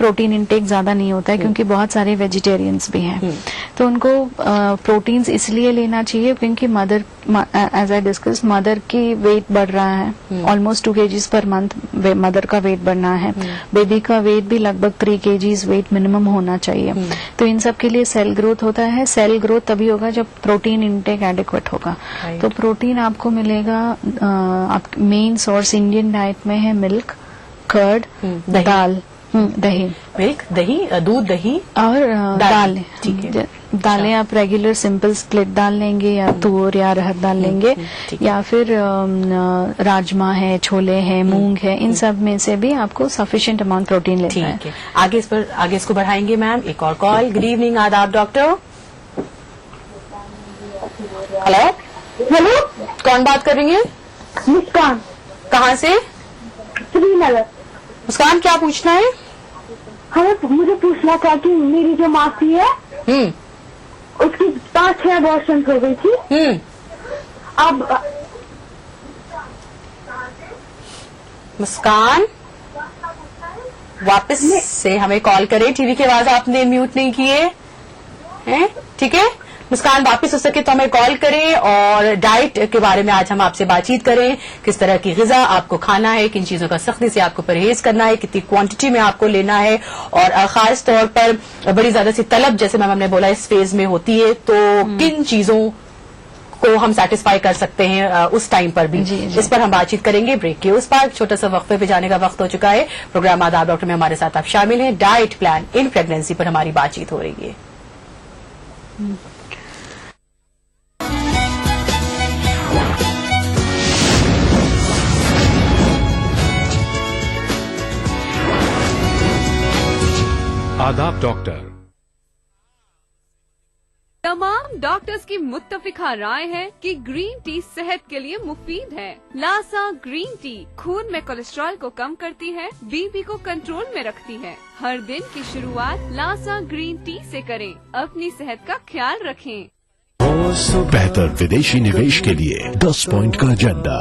Protein intake ज्यादा नहीं होता है क्योंकि बहुत सारे वेजिटेरियंस भी हैं। तो उनको प्रोटीन्स इसलिए लेना चाहिए क्योंकि mother, as I discuss, mother की वेट बढ़ रहा है, almost 2 kgs per month mother का वेट बढ़ना है। बेबी का वेट भी लगभग 3 kgs वेट मिनिमम होना चाहिए। तो इन सब के लिए सेल ग्रोथ होता है। सेल ग्रोथ तभी होगा जब प्रोटीन इंटेक एडिक्वेट होगा। तो प्रोटीन आपको मिलेगा, आप मेन सोर्स इंडियन डाइट में है मिल्क, कर्ड, दाल, दही, मिल्क, दही, दूध, दही और दाल। ठीक है। दालें आप रेगुलर सिंपल स्प्लिट दाल लेंगे या तूर या अरहर दाल लेंगे, या फिर राजमा है, छोले हैं, मूंग है, इन सब में से भी आपको सफिशिएंट अमाउंट प्रोटीन लेना है। ठीक है, आगे इसको बढ़ाएंगे मैम। एक और कॉल। गुड इवनिंग, आदाब डॉक्टर। हेलो हेलो, कौन बात कर रही है? मुस्कान, कहाँ से? श्रीनगर। मुस्कान, क्या पूछना है? हमें मुझे पूछना था कि मेरी जो मासी है उसकी 5-6 अबॉर्शंस हो गई थी। अब मुस्कान, वापस से हमें कॉल करें। टीवी की आवाज आपने म्यूट नहीं किए हैं, ठीक है? मुस्कान, वापस हो सके तो हमें कॉल करें और डाइट के बारे में आज हम आपसे बातचीत करें। किस तरह की ग़िज़ा आपको खाना है, किन चीजों का सख्ती से आपको परहेज करना है, कितनी क्वांटिटी में आपको लेना है, और खास तौर पर बड़ी ज्यादा सी तलब, जैसे मैम हमने बोला, इस फेज में होती है, तो किन चीजों को हम सेटिस्फाई कर सकते हैं उस टाइम पर भी। इस पर हम बातचीत करेंगे। ब्रेक के उस पर छोटा सा वक्फे पे जाने का वक्त हो चुका है। प्रोग्राम आदाब डॉक्टर में हमारे साथ आप शामिल हैं। डाइट प्लान इन प्रेगनेंसी पर हमारी बातचीत हो रही है। आदाब डॉक्टर। तमाम डॉक्टर्स की मुत्तफिका राय है कि ग्रीन टी सेहत के लिए मुफीद है। लासा ग्रीन टी खून में कोलेस्ट्रॉल को कम करती है, बीपी को कंट्रोल में रखती है। हर दिन की शुरुआत लासा ग्रीन टी से करें। अपनी सेहत का ख्याल रखें। बेहतर विदेशी निवेश के लिए 10 पॉइंट का एजेंडा।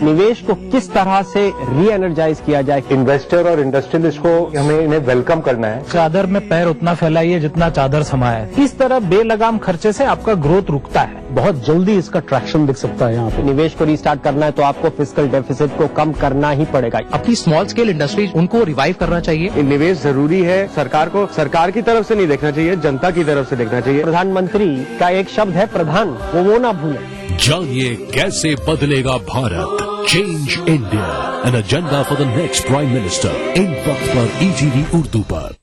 निवेश को किस तरह से री एनर्जाइज किया जाए। इन्वेस्टर और इंडस्ट्रियलिस्ट को हमें इन्हें वेलकम करना है। चादर में पैर उतना फैलाइए जितना चादर समाए। इस तरह बेलगाम खर्चे से आपका ग्रोथ रुकता है। बहुत जल्दी इसका ट्रैक्शन दिख सकता है। यहाँ पे निवेश को रीस्टार्ट करना है तो आपको फिस्कल डेफिसिट को कम करना ही पड़ेगा। अपनी स्मॉल स्केल इंडस्ट्रीज, उनको रिवाइव करना चाहिए। निवेश जरूरी है। सरकार को सरकार की तरफ से नहीं देखना चाहिए, जनता की तरफ से देखना चाहिए। प्रधानमंत्री का एक शब्द है प्रधान, वो ना भूलें। जानिए कैसे बदलेगा Bharat. Change India, an agenda for the next prime minister. इन वक्त पर ईटीवी उर्दू पर।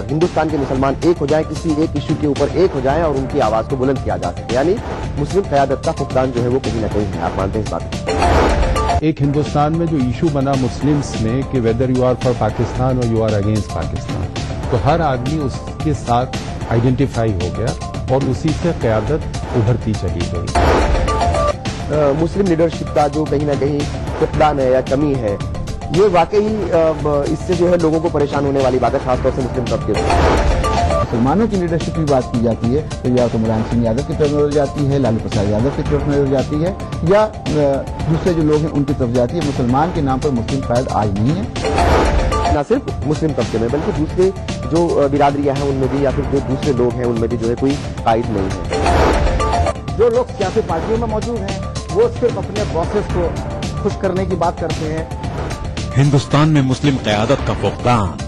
हिंदुस्तान के मुसलमान एक हो जाएं, किसी एक इशू के ऊपर एक हो जाएं और उनकी आवाज को बुलंद किया जा सके। यानी मुस्लिम क़यादत का फुकदान जो है वो कहीं न कहीं है। आप मानते हैं इस बात? एक हिंदुस्तान में जो इशू बना मुस्लिम्स में कि whether you are for Pakistan और यू आर अगेंस्ट पाकिस्तान, तो हर आदमी उसके साथ आइडेंटिफाई हो गया और उसी से क़यादत उभरती चली गई। मुस्लिम लीडरशिप का जो कहीं न कहीं फुकदान है या कमी है, ये वाकई इससे जो है लोगों को परेशान होने वाली बात है, खासतौर से मुस्लिम तबके। मुसलमानों की लीडरशिप की बात की जाती है तो या तो मुलायम सिंह यादव की तरफ नजर जाती है, लालू प्रसाद यादव की तरफ नजर जाती है, या दूसरे जो लोग हैं उनकी तरफ जाती है। मुसलमान के नाम पर मुस्लिम कायद आज नहीं है। न सिर्फ मुस्लिम तबके में बल्कि दूसरे जो बिरादरियां हैं उनमें भी, या फिर जो दूसरे लोग हैं उनमें भी जो है कोई कायद नहीं है। जो लोग सियासी पार्टियों में मौजूद हैं वो सिर्फ अपने बॉसेस को खुश करने की बात करते हैं। हिंदुस्तान में मुस्लिम क़यादत का फुकदान।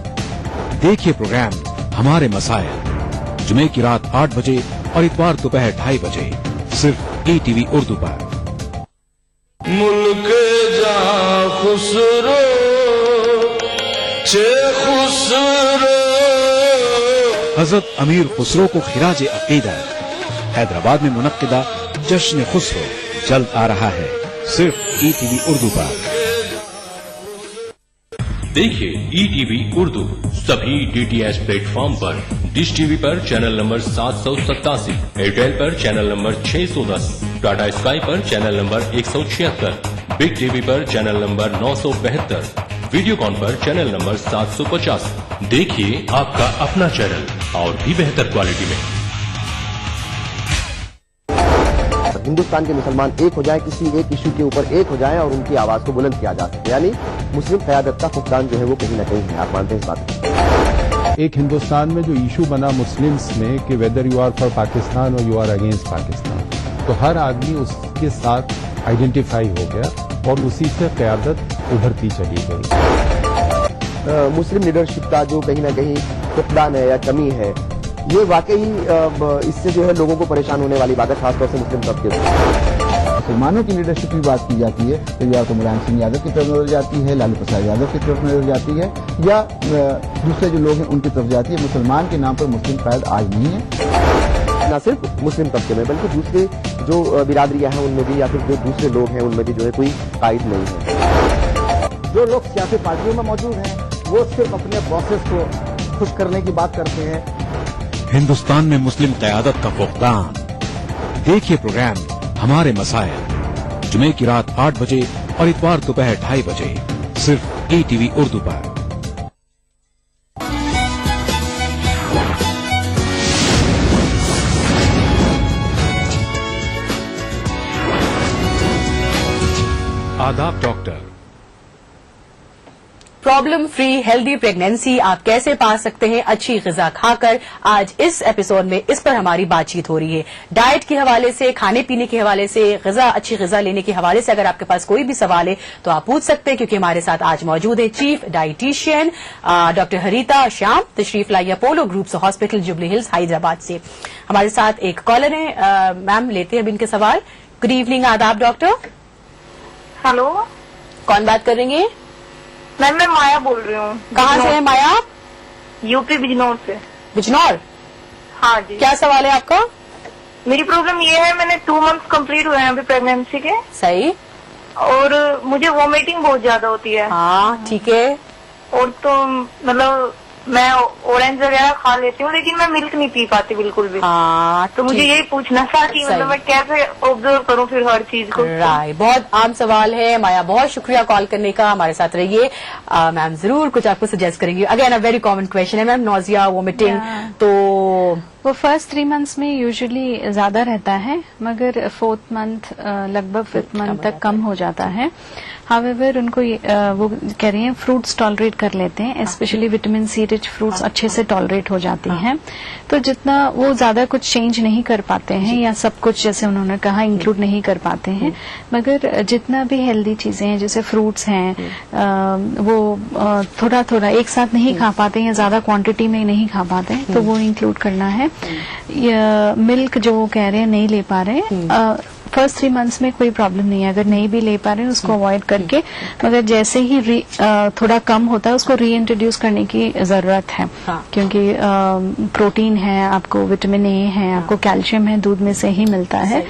देखिए प्रोग्राम हमारे मसाइल, जुमे की रात 8 बजे और इतवार दोपहर 2:30 बजे, सिर्फ ईटीवी उर्दू पर। मुल्क जहां खुसरो चे खुसरो। हजरत अमीर खुसरो को खिराज अकीदत। हैदराबाद में मुनक्किदा जश्न खुसरो जल्द आ रहा है, सिर्फ ईटीवी उर्दू पर। देखिए ईटीवी उर्दू सभी डीटीएच प्लेटफॉर्म पर। डिश टीवी पर चैनल नंबर 787, एयरटेल पर चैनल नंबर 610, टाटा स्काई पर चैनल नंबर 176, बिग टीवी पर चैनल नंबर 972, वीडियोकॉन पर चैनल नंबर 750। देखिए आपका अपना चैनल और भी बेहतर क्वालिटी में। हिंदुस्तान के मुसलमान एक हो जाए, किसी एक इशू के ऊपर एक हो जाए और उनकी आवाज को बुलंद किया जा सके। यानी मुस्लिम क़यादत का फुकदान जो है वो कहीं ना कहीं है। आप मानते हैं इस बात को? एक हिंदुस्तान में जो इशू बना मुस्लिम्स में कि whether you are for Pakistan और यू आर अगेंस्ट पाकिस्तान, तो हर आदमी उसके साथ आइडेंटिफाई हो गया और उसी से क़यादत उभरती चली गई। मुस्लिम लीडरशिप का जो कहीं ना कहीं फुकदान है या कमी है, ये वाकई इससे जो है लोगों को परेशान होने वाली बात है, खासतौर से मुस्लिम तबके से। मुसलमानों की लीडरशिप की बात की जाती है तो या तो मुलायम सिंह यादव की तरफ नजर जाती है, लालू प्रसाद यादव की तरफ नजर जाती है, या दूसरे जो लोग हैं उनकी तरफ जाती है। मुसलमान के नाम पर मुस्लिम कायद आज नहीं है। न सिर्फ मुस्लिम तबके में बल्कि दूसरे जो बिरादरियां हैं उनमें भी, या फिर जो दूसरे लोग हैं उनमें भी जो है कोई कायद नहीं है। जो लोग सियासी पार्टियों में मौजूद हैं वो सिर्फ अपने बॉसेस को खुश करने की बात करते हैं। हिंदुस्तान में मुस्लिम क़यादत का फुकदान। देखिए प्रोग्राम हमारे मसाइल, जुमे की रात 8 बजे और इतवार दोपहर 2:30 बजे, सिर्फ ETV उर्दू पर। आदाब doctor. Problem free healthy pregnancy आप कैसे पा सकते हैं अच्छी ग़िज़ा खाकर, आज इस एपिसोड में इस पर हमारी बातचीत हो रही है। डाइट के हवाले से, खाने पीने के हवाले से, अच्छी ग़िज़ा लेने के हवाले से अगर आपके पास कोई भी सवाल है तो आप पूछ सकते हैं, क्योंकि हमारे साथ आज मौजूद है chief dietitian doctor Harita Shyam, तशरीफ लाई Apollo groups hospital Jubilee Hills Hyderabad से। हमारे साथ एक कॉलर है, मैम लेते हैं अब इनके सवाल। गुड इवनिंग, आदाब डॉक्टर। हेलो, कौन बात कर रही है? मैम मैं माया बोल रही हूँ। कहाँ से है माया आप? यूपी बिजनौर से। बिजनौर? हाँ जी। क्या सवाल है आपका? मेरी प्रॉब्लम ये है, मैंने 2 मंथ्स कंप्लीट हुए हैं अभी प्रेगनेंसी के। सही। और मुझे वॉमिटिंग बहुत ज्यादा होती है। हाँ ठीक है। और तो मतलब मैं ऑरेंज वगैरह खा लेती हूँ लेकिन मैं मिल्क नहीं पी पाती बिल्कुल भी। हाँ, तो मुझे यही पूछना था कि मतलब मैं कैसे ऑब्जर्व करूँ फिर हर चीज को। राइट, बहुत आम सवाल है माया, बहुत शुक्रिया कॉल करने का, हमारे साथ रहिए। मैम जरूर कुछ आपको सजेस्ट करेंगे। Again a very common question है मैम, नोजिया, वोमिटिंग, तो वो फर्स्ट 3 मंथ्स में यूजुअली ज्यादा रहता है, मगर 4th मंथ लगभग 5th मंथ तक कम हो जाता है। हावेवर उनको वो कह रही हैं फ्रूट्स टॉलरेट कर लेते हैं, specially vitamin C rich fruits अच्छे से टॉलरेट हो जाती हैं। तो जितना वो ज्यादा कुछ चेंज नहीं कर पाते हैं या सब कुछ जैसे उन्होंने कहा इंक्लूड नहीं कर पाते हैं, मगर जितना भी हेल्दी चीजें हैं जैसे फ्रूट्स हैं वो थोड़ा थोड़ा एक साथ नहीं खा पाते या ज्यादा क्वांटिटी में नहीं खा पाते हैं, तो वो इंक्लूड करना है। मिल्क जो वो कह रहे हैं नहीं ले पा रहे हैं, फर्स्ट 3 मंथ्स में कोई प्रॉब्लम नहीं है, अगर नहीं भी ले पा रहे हैं उसको अवॉइड करके, मगर जैसे ही थोड़ा कम होता है उसको रीइंट्रोड्यूस करने की जरूरत है। क्योंकि प्रोटीन है, आपको विटामिन ए है, आपको कैल्शियम है, दूध में से ही मिलता है।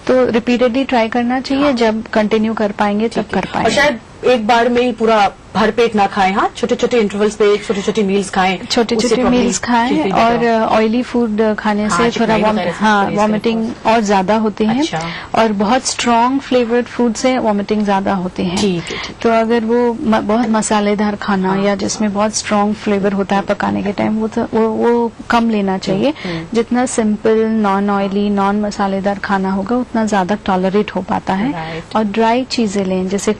तो रिपीटेडली ट्राई करना चाहिए, जब कंटिन्यू कर पाएंगे तब कर पाएंगे। शायद एक बार में ही पूरा भरपेट ना खाएं, हाँ छोटे छोटे इंटरवल्स पे छोटे छोटे मील्स खाएं, छोटे छोटे मील्स खाएं, और ऑयली फूड खाने से थोड़ा वॉमिटिंग और ज्यादा होती है। और बहुत स्ट्रॉन्ग फ्लेवर्ड फूड से वॉमिटिंग ज्यादा होती है। तो अगर वो बहुत मसालेदार खाना या जिसमें बहुत स्ट्रॉन्ग फ्लेवर होता है पकाने के टाइम, वो कम लेना चाहिए। जितना सिंपल नॉन ऑयली नॉन मसालेदार खाना होगा उतना ज्यादा टॉलरेट हो पाता है। और ड्राई चीजें लें, जैसे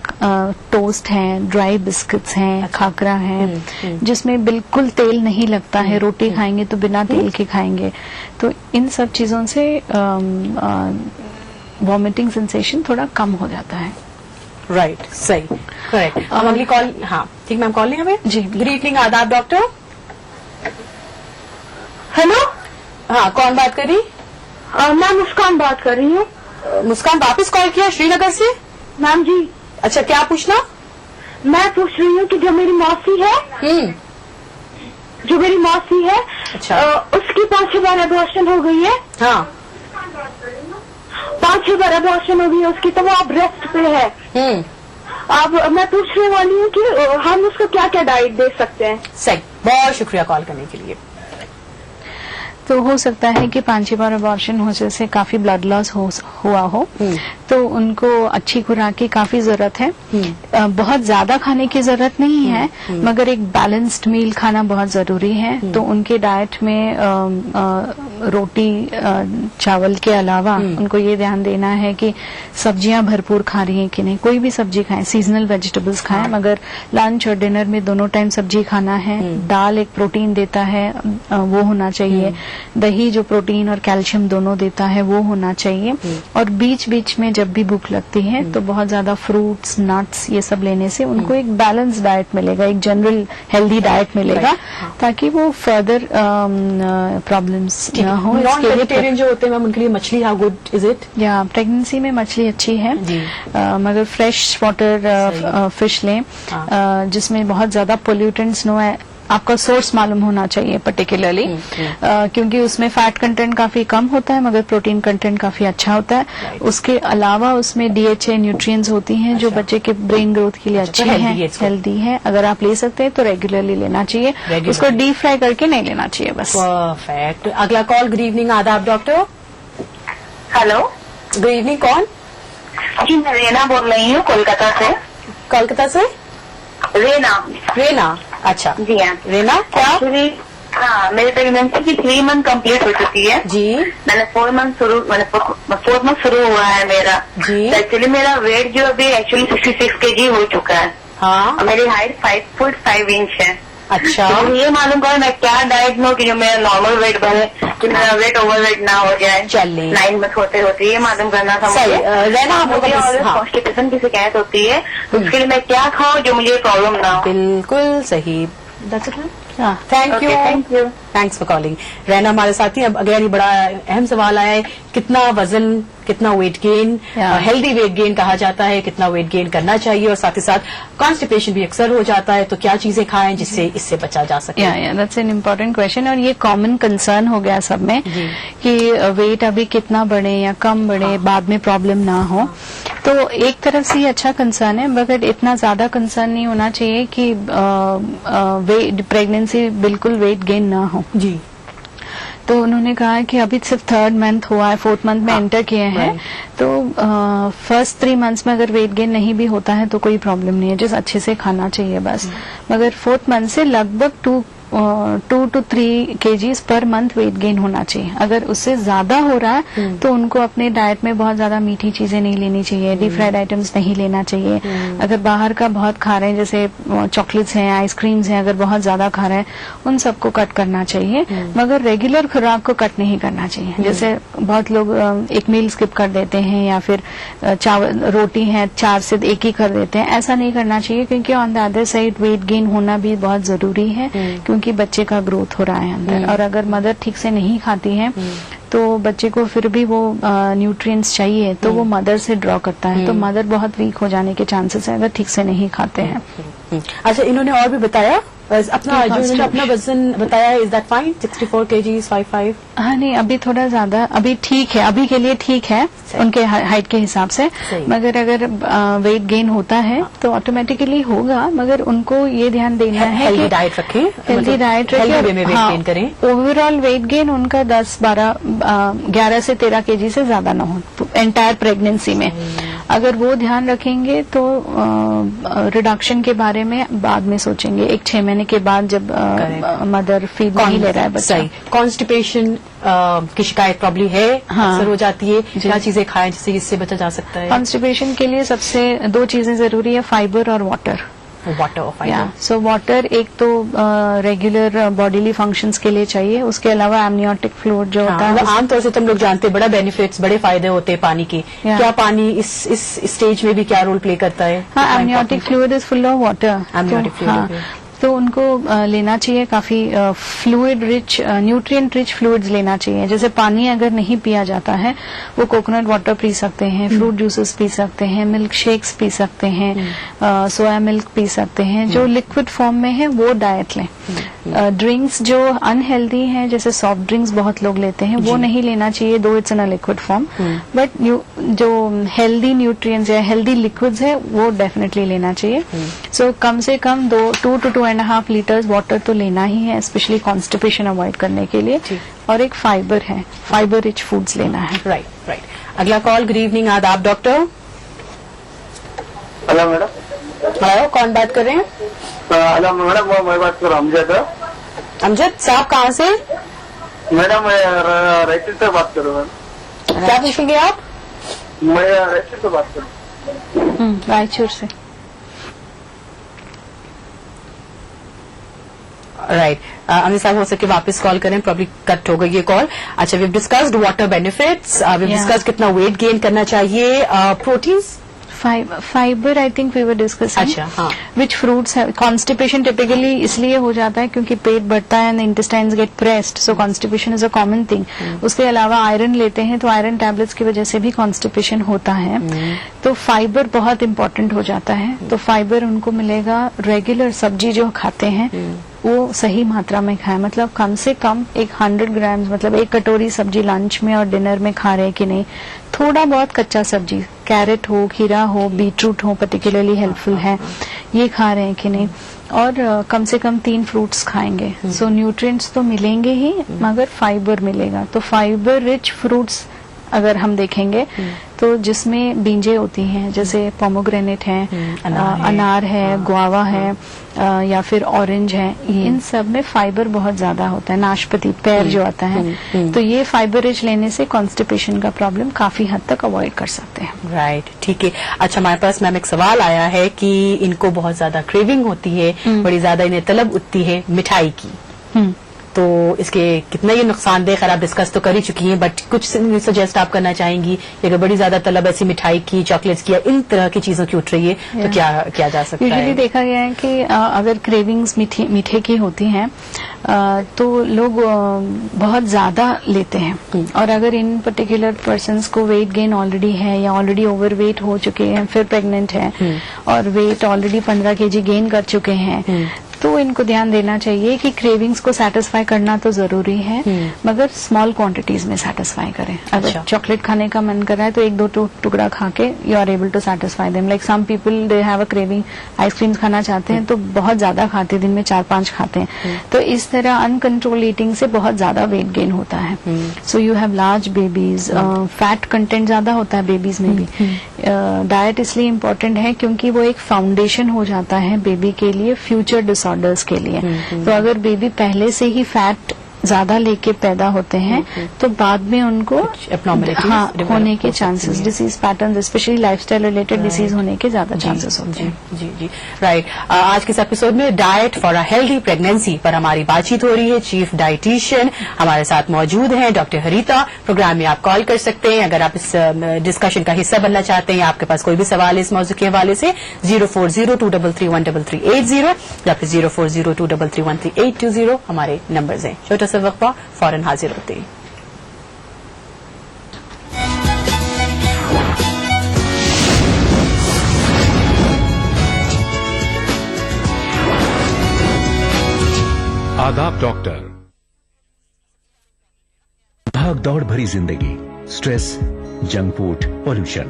टोस्ट है, ड्राई बिस्किट्स हैं, खाकरा है, जिसमें बिल्कुल तेल नहीं लगता है, रोटी खाएंगे तो बिना तेल के खाएंगे, तो इन सब चीजों से वॉमिटिंग सेंसेशन थोड़ा कम हो जाता है। राइट, सही, करेक्ट। हम अगली कॉल, हाँ ठीक मैम, कॉल लें हमें जी। गुड इवनिंग, आदाब डॉक्टर। हेलो, हाँ कौन बात कर रही? मैं मुस्कान बात कर रही हूँ। मुस्कान वापस कॉल किया श्रीनगर से? मैम जी। अच्छा, क्या पूछना? मैं पूछ रही हूँ कि जो मेरी मौसी है, अच्छा, उसकी 5-6 बार एबॉर्शन हो गई है। हाँ, 5-6 बार एबॉर्शन हो गई है उसकी, तो वो अब रेस्ट पे है। अब मैं पूछने वाली हूँ कि हम उसको क्या क्या डाइट दे सकते हैं। सही, बहुत शुक्रिया कॉल करने के लिए। तो हो सकता है कि 5-6 बार अबॉर्शन होने से काफी ब्लड लॉस हुआ हो, तो उनको अच्छी खुराक की काफी जरूरत है। बहुत ज्यादा खाने की जरूरत नहीं है, मगर एक बैलेंस्ड मील खाना बहुत जरूरी है। तो उनके डाइट में रोटी चावल के अलावा उनको ये ध्यान देना है कि सब्जियां भरपूर खा रही हैं कि नहीं। कोई भी सब्जी खाएं, सीजनल वेजिटेबल्स खाएं, मगर लंच और डिनर में दोनों टाइम सब्जी खाना है। दाल एक प्रोटीन देता है, वो होना चाहिए। दही जो प्रोटीन और कैल्शियम दोनों देता है, वो होना चाहिए। और बीच बीच में जब भी भूख लगती है तो बहुत ज्यादा फ्रूट्स, नट्स ये सब लेने से उनको एक बैलेंस डाइट मिलेगा, एक जनरल हेल्दी डाइट मिलेगा, ताकि वो फर्दर प्रॉब्लम्स न हो। नॉन वेजिटेरियन जो होते हैं मैम, उनके लिए मछली हाउ गुड इज इट? या प्रेगनेंसी में मछली अच्छी है, मगर फ्रेश वाटर फिश लें, जिसमें बहुत ज्यादा पोल्यूटेंट्स नो है। आपका सोर्स मालूम होना चाहिए पर्टिकुलरली, क्योंकि उसमें फैट कंटेंट काफी कम होता है मगर प्रोटीन कंटेंट काफी अच्छा होता है। उसके अलावा उसमें DHA न्यूट्रिएंट्स होती हैं जो बच्चे के ब्रेन ग्रोथ के लिए अच्छे हैं, हेल्दी है। अगर आप ले सकते हैं तो रेगुलरली लेना चाहिए, उसको डीप फ्राई करके नहीं लेना चाहिए बस। परफेक्ट। अगला कॉल। गुड इवनिंग, आदाब डॉक्टर। हेलो, गुड इवनिंग, कौन? जी मैं रेना बोल रही हूँ कोलकाता से। कोलकाता से? रेना, अच्छा जी हाँ। रेना, क्या? हाँ, मेरी प्रेगनेंसी की 3 मंथ कंप्लीट हो चुकी है जी। मैंने 4 मंथ शुरू हुआ है मेरा जी। एक्चुअली मेरा वेट जो अभी एक्चुअली 66 kg हो चुका है। हाँ, मेरी हाइट 5 फुट 5 इंच है। अच्छा, तो ये मालूम करो मैं क्या डाइट लूँ कि जो मेरा नॉर्मल वेट बने, कि मेरा वेट ओवरवेट ना हो जाए। चलिए, 9 मंथ होते ये मालूम करना था मुझे। रहना मुझे कॉन्स्टिपेशन की शिकायत होती है, उसके लिए मैं क्या खाऊं जो मुझे प्रॉब्लम ना हो। बिल्कुल सही। Thank you, thanks for calling. रहना हमारे साथ ही। अब अगला बड़ा अहम सवाल आया है, कितना वजन, कितना weight gain, healthy weight gain कहा जाता है, कितना वेट गेन करना चाहिए, और साथ ही साथ कॉन्स्टिपेशन भी अक्सर हो जाता है, तो क्या चीजें खाएं जिससे इससे बचा जा सके? दैट्स एन इम्पोर्टेंट क्वेश्चन, और ये कॉमन कंसर्न हो गया सब में कि वेट अभी कितना बढ़े या कम बढ़े, बाद में प्रॉब्लम ना हो। तो एक तरफ से ये अच्छा कंसर्न है, मगर इतना ज्यादा कंसर्न नहीं होना चाहिए कि प्रेगनेंसी बिल्कुल वेट गेन ना हो जी। तो उन्होंने कहा कि अभी सिर्फ 3rd मंथ हुआ है, 4th मंथ में एंटर किए हैं, तो फर्स्ट 3 मंथ्स में अगर वेट गेन नहीं भी होता है तो कोई प्रॉब्लम नहीं है, जिस अच्छे से खाना चाहिए बस। मगर 4th मंथ से लगभग 2 to 3 kgs per month weight gain होना चाहिए। अगर उससे ज्यादा हो रहा है तो उनको अपने डाइट में बहुत ज्यादा मीठी चीजें नहीं लेनी चाहिए, डीप फ्राइड आइटम्स नहीं लेना चाहिए। अगर बाहर का बहुत खा रहे हैं, जैसे चॉकलेट्स हैं, आइसक्रीम्स हैं, अगर बहुत ज्यादा खा रहे हैं, उन सबको कट करना चाहिए, मगर रेगुलर खुराक को कट नहीं करना चाहिए। जैसे बहुत लोग एक मील स्किप कर देते हैं, या फिर चावल रोटी है 4 से 1 ही कर देते हैं, ऐसा नहीं करना चाहिए, क्योंकि on the other side weight gain होना भी बहुत जरूरी है, क्योंकि बच्चे का ग्रोथ हो रहा है अंदर। और अगर मदर ठीक से नहीं खाती है तो बच्चे को फिर भी वो न्यूट्रिएंट्स चाहिए, तो वो मदर से ड्रॉ करता है, तो मदर बहुत वीक हो जाने के चांसेस है अगर ठीक से नहीं खाते हैं। अच्छा, इन्होंने और भी बताया अपना जो इन्होंने अपना वजन बताया, इज दैट फाइन? 64 kgs 55? हाँ, नहीं अभी थोड़ा ज्यादा, अभी ठीक है, अभी के लिए ठीक है उनके हाइट के हिसाब से, मगर अगर वेट गेन होता है तो ऑटोमेटिकली होगा, मगर उनको ये ध्यान देना है हेल्दी डाइट रखें, हेल्दी डाइट रखें, ओवरऑल वेट गेन उनका 11 से 13 kg से ज्यादा ना हो एंटायर प्रेगनेंसी में। अगर वो ध्यान रखेंगे तो रिडक्शन के बारे में बाद में सोचेंगे, 6 महीने के बाद जब मदर फीड नहीं ले रहा है बच्चा। कॉन्स्टिपेशन की शिकायत प्रॉब्ली है, अक्सर हो जाती है, क्या चीजें खाएं जिससे इससे बचा जा सकता है? कॉन्स्टिपेशन के लिए सबसे 2 चीजें जरूरी है, फाइबर और वाटर। सो वाटर एक तो रेगुलर बॉडीली फंक्शंस के लिए चाहिए, उसके अलावा एमनियोटिक फ्लूइड जो होता है, आमतौर से तुम लोग जानते हैं बड़ा बेनिफिट्स, बड़े फायदे होते हैं पानी के। क्या पानी इस स्टेज में भी क्या रोल प्ले करता है? हाँ, amniotic fluid is full of water, तो उनको लेना चाहिए, काफी fluid rich, nutrient rich fluids लेना चाहिए। जैसे पानी अगर नहीं पिया जाता है, वो कोकोनट वाटर पी सकते हैं, फ्रूट जूसेस पी सकते हैं, मिल्क शेक्स पी सकते हैं, सोया मिल्क पी सकते हैं, जो लिक्विड फॉर्म में है वो डाइट लें। ड्रिंक्स जो अनहेल्दी हैं, जैसे सॉफ्ट ड्रिंक्स बहुत लोग लेते हैं, वो नहीं लेना चाहिए, दो it's in a liquid form, but जो हेल्दी न्यूट्रिएंट्स या हेल्दी लिक्विड्स है वो डेफिनेटली लेना चाहिए। सो कम से कम 2 to 2.5 लीटर्स वाटर तो लेना ही है, स्पेशली कॉन्स्टिपेशन अवॉइड करने के लिए। और एक फाइबर है, फाइबर रिच फूड्स लेना है। राइट। अगला कॉल। गुड इवनिंग, आदाब डॉक्टर। Hello madam. हेलो, कौन बात कर रहे हैं? हेलो मैडम, मैं बात कर रहा हूँ अमजद। अमजद साहब कहाँ से? मैडम मैं रायचूर से बात कर रहा हूँ। क्या पूछेंगे आप? मैं रायचूर से बात कर रहा हूँ। रायचूर से। राइट, अमित साहब हो सके वापस कॉल करें, प्रॉब्ली कट हो गई ये कॉल। अच्छा, we discussed water benefits, we discussed कितना वेट गेन करना चाहिए, proteins, fibre I think we were discussing. अच्छा, हाँ। विच फ्रूट्स है। कॉन्स्टिपेशन टिपिकली इसलिए हो जाता है क्योंकि पेट बढ़ता है and intestines get pressed, so constipation is a common thing. उसके अलावा आयरन लेते हैं तो आयरन टैबलेट्स की वजह से भी कॉन्स्टिपेशन होता है। तो फाइबर बहुत इंपॉर्टेंट हो जाता है। तो फाइबर उनको मिलेगा, रेगुलर सब्जी जो खाते हैं वो सही मात्रा में खाएं, मतलब कम से कम 100 ग्राम, मतलब 1 कटोरी सब्जी लंच में और डिनर में खा रहे हैं कि नहीं। थोड़ा बहुत कच्चा सब्जी, कैरेट हो, खीरा हो, बीटरूट हो, पर्टिकुलरली हेल्पफुल है, ये खा रहे हैं कि नहीं। और कम से कम 3 फ्रूट्स खाएंगे। सो न्यूट्रिएंट्स तो मिलेंगे ही, मगर फाइबर मिलेगा। तो फाइबर रिच फ्रूट्स अगर हम देखेंगे तो जिसमें बीजें होती हैं, जैसे पोमोग्रेनेट है, अनार है, गुआवा है, या फिर ऑरेंज है, इन सब में फाइबर बहुत ज्यादा होता है। नाशपाती, पेयर जो आता है, तो ये फाइबर रिच लेने से कॉन्स्टिपेशन का प्रॉब्लम काफी हद तक अवॉइड कर सकते हैं। राइट, ठीक है। अच्छा, हमारे पास मैम एक सवाल आया है कि इनको बहुत ज्यादा क्रेविंग होती है, बड़ी ज्यादा इन्हें तलब उठती है मिठाई की, तो इसके कितना ये नुकसानदेह, खैर आप डिस्कस तो कर ही चुकी हैं, बट कुछ सजेस्ट आप करना चाहेंगी कि अगर बड़ी ज्यादा तलब ऐसी मिठाई की, चॉकलेट्स की या इन तरह की चीजों की उठ रही है तो क्या किया जा सकता है? यूजुअली देखा गया है कि अगर क्रेविंग्स मीठे की होती हैं तो लोग बहुत ज्यादा लेते हैं, और अगर इन पर्टिकुलर पर्सन्स को वेट गेन ऑलरेडी है या ऑलरेडी ओवरवेट हो चुके हैं, फिर प्रेग्नेंट है और वेट ऑलरेडी 15 kg गेन कर चुके हैं, तो इनको ध्यान देना चाहिए कि क्रेविंग्स को सेटिस्फाई करना तो जरूरी है, मगर स्मॉल क्वांटिटीज में सेटिस्फाई करें। अगर चॉकलेट खाने का मन कर रहा है तो 1-2 टुकड़ा खा के you are able to satisfy them. Like some people they have a craving, ice cream खाना चाहते हैं तो बहुत ज्यादा खाते हैं, दिन में 4-5 खाते हैं। तो इस तरह अनकंट्रोल ईटिंग से बहुत ज्यादा वेट गेन होता है। So you have large babies, fat content ज्यादा होता है बेबीज में भी। डाइट इसलिए इम्पोर्टेंट है क्योंकि वो एक फाउंडेशन हो जाता है बेबी के लिए, फ्यूचर डिसऑर्डर्स के लिए। तो अगर बेबी पहले से ही फैट ज्यादा लेके पैदा होते हैं तो बाद में उनको होने के chances, disease pattern, specially lifestyle related disease होने के ज्यादा चांसेस होते हैं। जी जी, राइट। आज के इस एपिसोड में diet for a healthy pregnancy पर हमारी बातचीत हो रही है। चीफ डाइटिशियन हमारे साथ मौजूद हैं, डॉक्टर हरिता। प्रोग्राम में आप कॉल कर सकते हैं अगर आप इस डिस्कशन का हिस्सा बनना चाहते हैं या आपके पास कोई भी सवाल है इस मौजू के हवाले से। 040233133380 या फिर 040233133820 हमारे नंबर्स हैं। छोटा सा वक्फा, फौरन हाजिर होते हैं। आदाब डॉक्टर। भाग दौड़ भरी जिंदगी, स्ट्रेस, जंक फूड, पॉल्यूशन,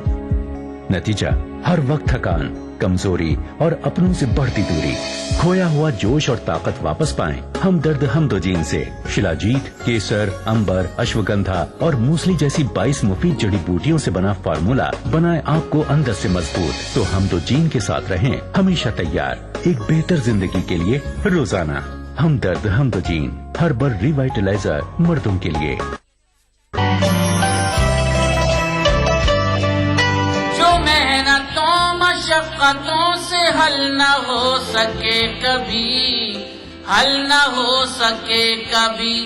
नतीजा हर वक्त थकान, कमजोरी और अपनों से बढ़ती दूरी। खोया हुआ जोश और ताकत वापस पाएं हमदर्द हमदोजीन से। शिलाजीत, केसर, अंबर, अश्वगंधा और मूसली जैसी 22 मुफीद जड़ी बूटियों से बना फार्मूला बनाए आपको अंदर से मजबूत। तो हमदोजीन के साथ रहें हमेशा तैयार एक बेहतर जिंदगी के लिए रोजाना। हमदर्द हमदोजीन, हर्बल रिवाइटलाइजर मर्दों के लिए। मशक्क़तों से हल न हो सके कभी, हल न हो सके कभी,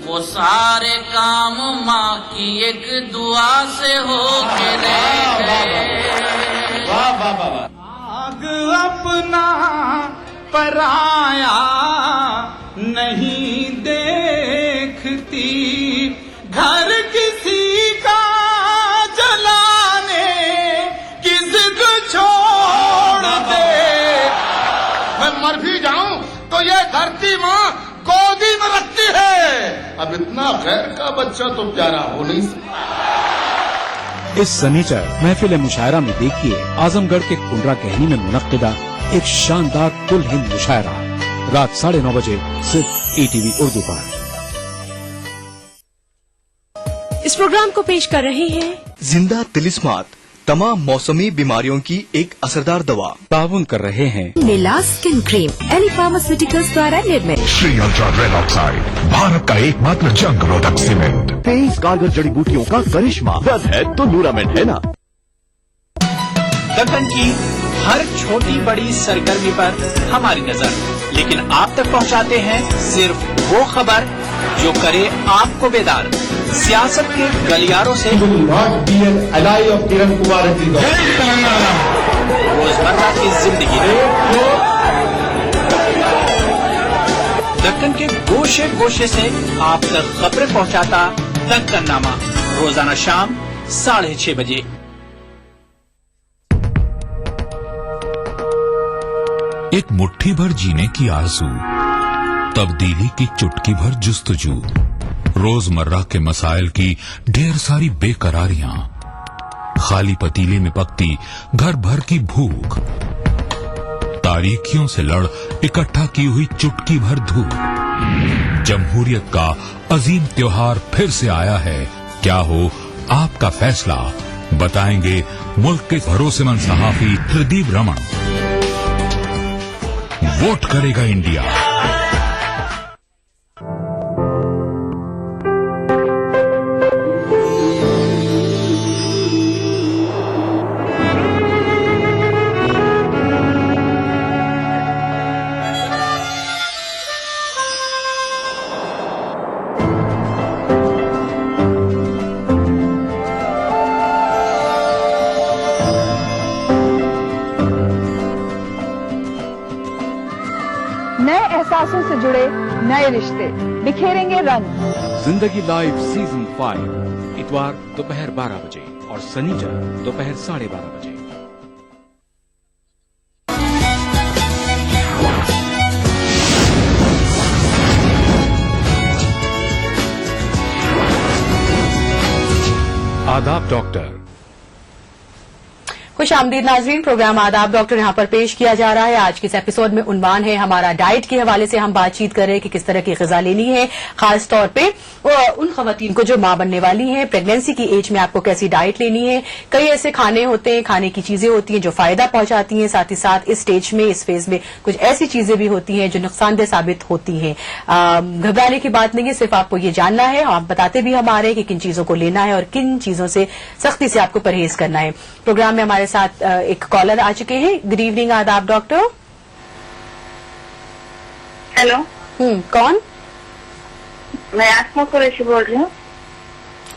वो सारे काम माँ की एक दुआ से हो के रह गए। वाह वाह वाह। आग अपना पराया नहीं देखती, घर किसी का जलाने की जिद छोड़ दे। मैं मर भी जाऊं तो ये धरती माँ गोदी में रखती है। अब इतना खैर का बच्चा तो प्यारा हो नहीं सकता। इस सनीचर महफिल मुशायरा में देखिए आजमगढ़ के कुंडरा कहनी में मुनक्किदा एक शानदार कुल हिंद मुशायरा रात 9:30 बजे सिर्फ ईटीवी उर्दू पर। इस प्रोग्राम को पेश कर रहे हैं जिंदा तिलिस्मात तमाम मौसमी बीमारियों की एक असरदार दवा। ताउन कर रहे हैं मिला स्किन क्रीम एली फार्मास्यूटिकल्स द्वारा निर्मित। Shri ultra red oxide, Bharat का एकमात्र जंग रोधक सीमेंट। 23 कारगर जड़ी बूटियों का करिश्मा, दर्द है तो न्यूरामेड है ना। दक्कन की हर छोटी बड़ी सरगर्मी पर हमारी नजर, लेकिन आप तक पहुंचाते हैं सिर्फ वो खबर जो करे आपको बेदार। सियासत के गलियारों से रोजमर्रा की जिंदगी, दक्कन के गोशे गोशे से आप तक खबरें पहुंचाता दक्कन नामा, रोजाना शाम 6:30 बजे। एक मुट्ठी भर जीने की आरज़ू, तब्दीली की चुटकी भर जुस्तजू, रोजमर्रा के मसाइल की ढेर सारी बेकरारियां, खाली पतीले में पकती घर भर की भूख, तारीखियों से लड़ इकट्ठा की हुई चुटकी भर धूप। जमहूरियत का अजीम त्योहार फिर से आया है, क्या हो आपका फैसला, बताएंगे मुल्क के भरोसेमंद सहाफी प्रदीप रमन। वोट करेगा इंडिया। नए एहसासों से जुड़े नए रिश्ते बिखेरेंगे रंग। जिंदगी लाइव सीजन 5 इतवार दोपहर 12 बजे और शनिवार दोपहर 12:30 बजे। आदाब डॉक्टर। खुश आमदीद नाजरीन, प्रोग्राम आदाब डॉक्टर यहाँ पर पेश किया जा रहा है। आज के इस एपिसोड में उन्वान है हमारा डाइट के हवाले से हम बातचीत कर रहे हैं कि किस तरह की ग़िज़ा लेनी है, खास तौर पे उन ख़वातीन को जो मां बनने वाली हैं, प्रेगनेंसी की एज में आपको कैसी डाइट लेनी है। कई ऐसे खाने होते हैं, खाने की चीजें होती हैं जो फायदा पहुंचाती हैं, साथ ही साथ इस स्टेज में, इस फेज में कुछ ऐसी चीजें भी होती हैं जो नुकसानदेह साबित होती हैं। घबराने की बात नहीं है, सिर्फ आपको ये जानना है, आप बताते भी हमारे कि किन चीजों को लेना है और किन चीजों से सख्ती से आपको परहेज करना है। प्रोग्राम में हमारे साथ एक कॉलर आ चुके हैं। गुड इवनिंग, आदाब डॉक्टर। हेलो। कौन? मैं आसमा कुरैशी बोल रही हूँ।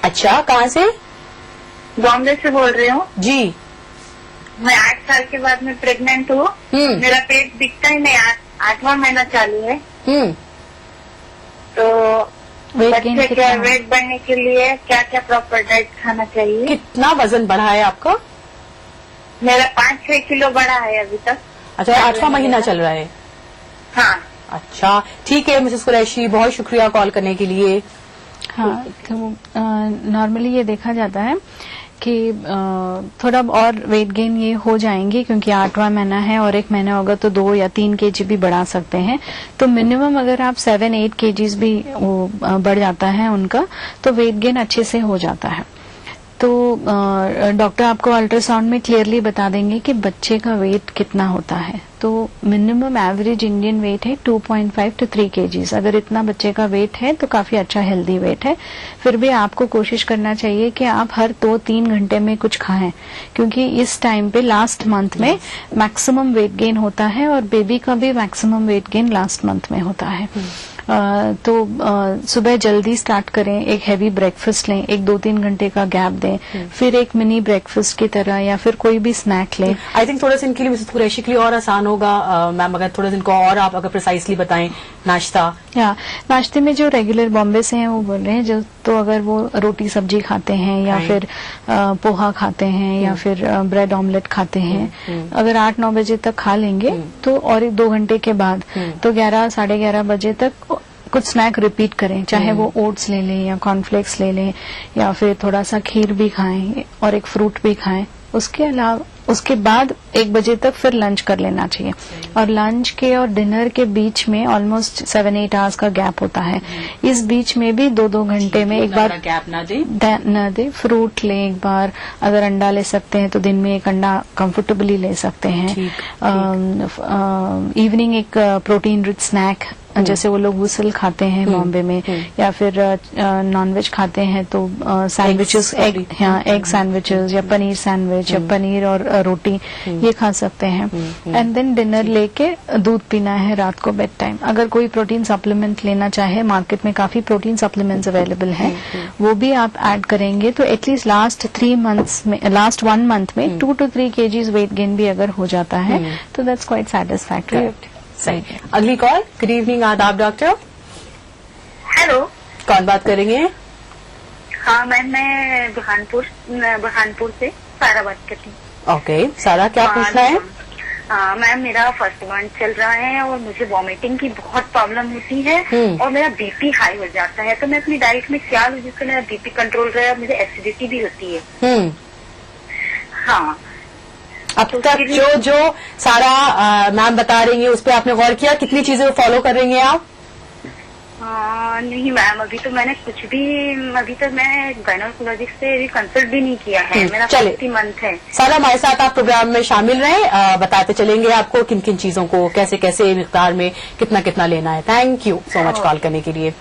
अच्छा, कहाँ से? बॉम्बे से बोल रही हूँ जी। मैं 8 साल के बाद में प्रेग्नेंट हूँ। मेरा पेट दिखता ही नहीं, 8वां महीना चालू है। तो बच्चे क्या वेट बढ़ने के लिए क्या क्या प्रॉपर डाइट खाना चाहिए? कितना वजन बढ़ा है आपका? मेरा 5-6 किलो बढ़ा है अभी तक। अच्छा, 8वां महीना चल रहा है? हाँ। अच्छा, ठीक है मिसेस कुरैशी, बहुत शुक्रिया कॉल करने के लिए। हाँ, तो नॉर्मली ये देखा जाता है कि थोड़ा और वेट गेन ये हो जाएंगे क्योंकि 8वां महीना है और 1 महीना होगा तो 2 या 3 kg भी बढ़ा सकते हैं। तो मिनिमम अगर आप 7-8 kg भी वो बढ़ जाता है उनका, तो वेट गेन अच्छे से हो जाता है। तो डॉक्टर आपको अल्ट्रासाउंड में क्लियरली बता देंगे कि बच्चे का वेट कितना होता है। तो मिनिमम एवरेज इंडियन वेट है 2.5 to 3 kgs। अगर इतना बच्चे का वेट है तो काफी अच्छा हेल्दी वेट है। फिर भी आपको कोशिश करना चाहिए कि आप हर 2-3 घंटे में कुछ खाएं, क्योंकि इस टाइम पे लास्ट मंथ में मैक्सिमम वेट गेन होता है और बेबी का भी maximum weight gain last month में होता है। तो सुबह जल्दी स्टार्ट करें, एक हैवी ब्रेकफास्ट लें, एक 2-3 घंटे का गैप दें, फिर एक मिनी ब्रेकफास्ट की तरह या फिर कोई भी स्नैक लें। आई थिंक थोड़ा सा इनके लिए मिसेस कुरैशी के लिए और आसान होगा मैम, अगर थोड़ा दिन को और आप अगर प्रिसाइसली बताएं। नाश्ता या नाश्ते में जो रेगुलर बॉम्बे से हैं वो बोल रहे हैं, जो तो अगर वो रोटी सब्जी खाते हैं या फिर पोहा खाते हैं या फिर ब्रेड ऑमलेट खाते हैं, अगर 8-9 बजे तक खा लेंगे तो और 2 घंटे के बाद तो 11-11:30 बजे तक कुछ स्नैक रिपीट करें, चाहे वो ओट्स ले लें या कॉर्नफ्लेक्स ले लें या फिर थोड़ा सा खीर भी खाएं और एक फ्रूट भी खाएं। उसके अलावा उसके बाद 1 बजे तक फिर लंच कर लेना चाहिए। और लंच के और डिनर के बीच में ऑलमोस्ट 7-8 आवर्स का गैप होता है। इस बीच में भी 2-2 घंटे में एक बार गैप ना दे। फ्रूट लें एक बार, अगर अंडा ले सकते हैं तो दिन में 1 अंडा कंफर्टेबली ले सकते हैं। इवनिंग एक प्रोटीन रिच स्नैक, जैसे वो लोग वुसल खाते हैं बॉम्बे में, या फिर नॉनवेज खाते हैं तो सैंडविचेस, एग सैंडविचेस या पनीर सैंडविच या पनीर और रोटी ये खा सकते हैं। एंड देन डिनर लेके दूध पीना है रात को बेड टाइम। अगर कोई प्रोटीन सप्लीमेंट लेना चाहे, मार्केट में काफी प्रोटीन सप्लीमेंट्स अवेलेबल हैं, वो भी आप ऐड करेंगे तो एटलीस्ट लास्ट 1 मंथ में 2 to 3 kgs वेट गेन भी अगर हो जाता है तो दैट्स क्वाइट सेटिस्फैक्टरी। सही। अगली कॉल। गुड इवनिंग, आदाब डॉक्टर। हेलो, कौन बात करेंगे? हाँ मैम, मैं बुरहानपुर से सारा बात करती हूँ। ओके सारा, क्या पूछना है? हाँ मैम, मेरा फर्स्ट मंथ चल रहा है और मुझे वॉमिटिंग की बहुत प्रॉब्लम होती है और मेरा बीपी हाई हो जाता है। तो मैं अपनी डाइट में क्या लूँ जिससे मेरा बीपी कंट्रोल रहे और मुझे एसिडिटी भी होती है। हाँ, अब तक जो सारा मैम बता रही है उस पर आपने गौर किया? कितनी चीजें फॉलो कर रही हैं आप? नहीं मैम, अभी तो मैंने कुछ भी, अभी तक मैं गायनेकोलॉजिस्ट से भी कंसल्ट भी नहीं किया है। मेरा 50 मंथ है। सारा हमारे साथ आप प्रोग्राम में शामिल रहें, बताते चलेंगे आपको किन किन चीजों को कैसे कैसे मिकदार में कितना कितना लेना है। Thank you so much call करने के लिए।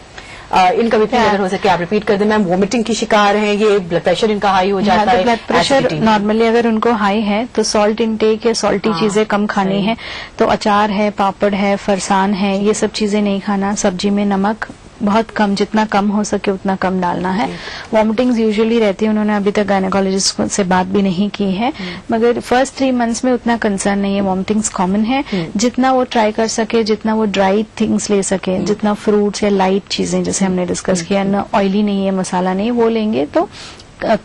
इनका भी अगर हो सके आप रिपीट कर दें मैम। वॉमिटिंग की शिकार हैं, ये ब्लड प्रेशर इनका हाई हो जाता है। ब्लड प्रेशर नॉर्मली अगर उनको हाई है तो सॉल्ट इनटेक या सॉल्टी चीजें कम खानी है। तो अचार है, पापड़ है, फरसान है, ये सब चीजें नहीं खाना। सब्जी में नमक बहुत कम, जितना कम हो सके उतना कम डालना है। वॉमिटिंग्स यूजुअली रहती है, उन्होंने अभी तक गायनेकोलॉजिस्ट से बात भी नहीं की है, मगर फर्स्ट 3 मंथ्स में उतना कंसर्न नहीं है। वॉमिटिंग्स कॉमन है, जितना वो ट्राई कर सके, जितना वो ड्राई थिंग्स ले सके, जितना फ्रूट्स या लाइट चीजें जैसे हमने डिस्कस किया, न ऑयली नहीं है, मसाला नहीं, वो लेंगे तो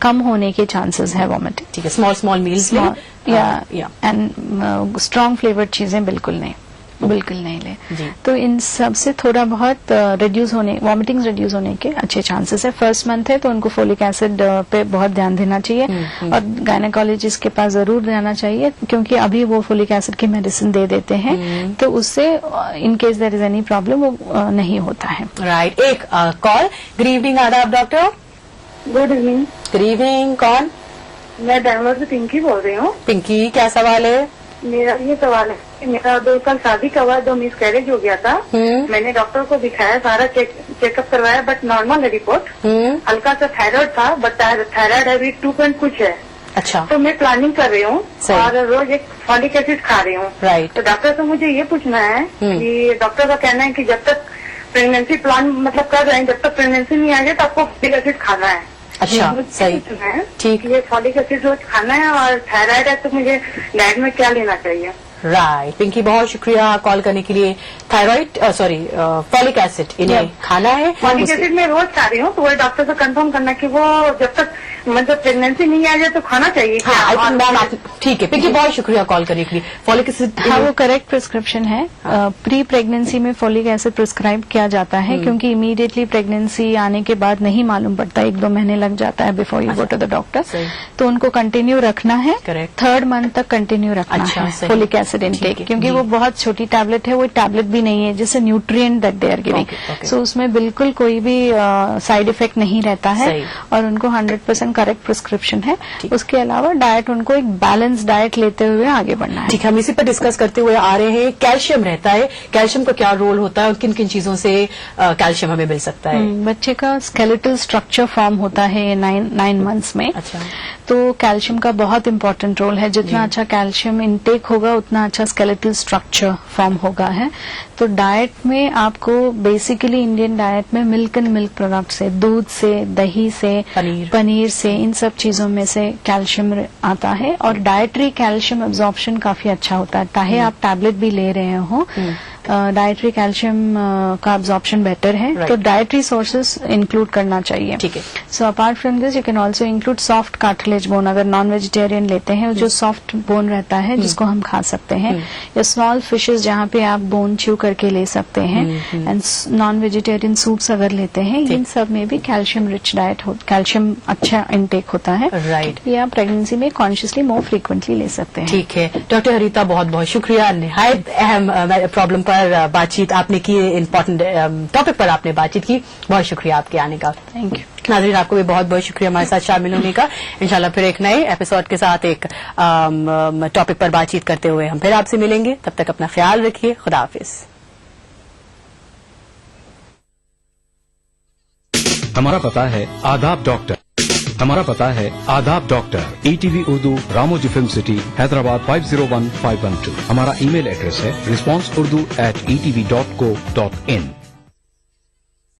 कम होने के चांसेस है वॉमिटिंग। ठीक है, स्मॉल मील्स या एंड स्ट्रॉन्ग फ्लेवर्ड चीजें बिल्कुल नहीं ले। तो इन सब से थोड़ा बहुत रिड्यूस होने, वॉमिटिंग्स रिड्यूस होने के अच्छे चांसेस है। फर्स्ट मंथ है तो उनको फोलिक एसिड पे बहुत ध्यान देना चाहिए और गायनेकोलॉजिस्ट के पास जरूर जाना चाहिए, क्योंकि अभी वो फोलिक एसिड की मेडिसिन दे देते हैं तो उससे in case there is any problem वो नहीं होता है। राइट। एक कॉल। गुड इवनिंग, आदाब doctor. Good evening. Good evening, कौन? मैं बैंगलोर से पिंकी बोल रही हूँ। पिंकी, क्या सवाल है? मेरा ये सवाल है, मेरा 2 साल शादी का हुआ, 2 मिसकैरेज हो गया था। मैंने डॉक्टर को दिखाया, सारा चेकअप करवाया, बट नॉर्मल है रिपोर्ट। हल्का सा थायराइड था, बट थायराइड अभी 2 पॉइंट कुछ है। अच्छा। तो मैं प्लानिंग कर रही हूँ और रोज एक फॉलिक एसिड खा रही हूँ। राइट। तो डॉक्टर से मुझे ये पूछना है कि डॉक्टर का कहना है कि जब तक प्रेगनेंसी प्लान मतलब कर रहे हैं, जब तक प्रेगनेंसी नहीं आ जाए तो आपको फॉलिक एसिड खाना है। अच्छा, सही। ठीक, ये फॉलिक एसिड रोज खाना है और थायराइड है तो मुझे डाइट में क्या लेना चाहिए? राइट। पिंकी, बहुत शुक्रिया कॉल करने के लिए। थायराइड फॉलिक एसिड इन्हें खाना है। फॉलिक एसिड मैं रोज खा रही हूँ, तो वो डॉक्टर से कंफर्म करना कि वो जब तक मतलब प्रेगनेंसी नहीं आ जाए तो खाना चाहिए। हाँ, आई थिंक मैम आप ठीक है। पिंकी, बहुत शुक्रिया कॉल करने के लिए। फॉलिक एसिड, हाँ, वो करेक्ट प्रिस्क्रिप्शन है। प्री प्रेगनेंसी में फॉलिक एसिड प्रिस्क्राइब किया जाता है, क्योंकि इमीडिएटली प्रेगनेंसी आने के बाद नहीं मालूम पड़ता, 1-2 महीने लग जाता है before you go to the doctor. तो उनको कंटिन्यू रखना है, 3rd मंथ तक कंटिन्यू रखना है फॉलिक एसिड इनटेक, क्योंकि वो बहुत छोटी टैबलेट है, वो टैबलेट भी नहीं है जिससे nutrient that they are giving. So उसमें बिल्कुल कोई भी साइड इफेक्ट नहीं रहता है और उनको 100% करेक्ट प्रिस्क्रिप्शन है। उसके अलावा डाइट, उनको एक बैलेंस डाइट लेते हुए आगे बढ़ना है। ठीक है, हम इसी पर डिस्कस करते हुए आ रहे हैं। कैल्शियम रहता है, कैल्शियम का क्या रोल होता है और किन किन चीजों से कैल्शियम हमें मिल सकता है? बच्चे का स्केलेटल स्ट्रक्चर फॉर्म होता है 9 मंथ्स में। अच्छा। तो कैल्शियम का बहुत इंपॉर्टेंट रोल है। जितना अच्छा कैल्शियम इनटेक होगा उतना अच्छा स्केलेटल स्ट्रक्चर फॉर्म होगा है। तो डाइट में आपको बेसिकली इंडियन डाइट में मिल्क एंड मिल्क प्रोडक्ट से, दूध से, दही से, पनीर से, इन सब चीजों में से कैल्शियम आता है और डाइटरी कैल्शियम एब्जॉर्प्शन काफी अच्छा होता है। चाहे आप टैबलेट भी ले रहे हो डाइटरी कैल्शियम का अब्जॉर्प्शन बेटर है, तो डाइटरी सोर्सेज इंक्लूड करना चाहिए। ठीक है। So apart from this you can also include soft cartilage bone. अगर नॉन वेजिटेरियन लेते हैं जो सॉफ्ट बोन रहता है जिसको हम खा सकते हैं, या स्मॉल फिशेज जहाँ पे आप बोन च्यू करके ले सकते हैं, एंड नॉन वेजिटेरियन सूप्स अगर लेते हैं, इन सब में भी कैल्शियम रिच डाइट हो, कैल्शियम अच्छा इनटेक होता है। राइट। ये आप प्रेगनेंसी में कॉन्शियसली मोर फ्रीक्वेंटली ले सकते हैं। ठीक है डॉक्टर हरिता, बहुत बहुत शुक्रिया। निहायत अहम प्रॉब्लम पर बातचीत आपने की, इम्पोर्टेंट टॉपिक पर आपने बातचीत की। बहुत शुक्रिया आपके आने का। Thank you. नाज़रीन, आपको भी बहुत बहुत शुक्रिया हमारे साथ शामिल होने का। इंशाल्लाह फिर एक नए एपिसोड के साथ एक टॉपिक पर बातचीत करते हुए हम फिर आपसे मिलेंगे। तब तक अपना ख्याल रखिए। खुदा हाफिज। हमारा पता है आदाब डॉक्टर। हमारा पता है आदाब doctor, ETV Urdu, Ramoji film city, Hyderabad 501512। हमारा ईमेल एड्रेस है responseurdu@etv.co.in।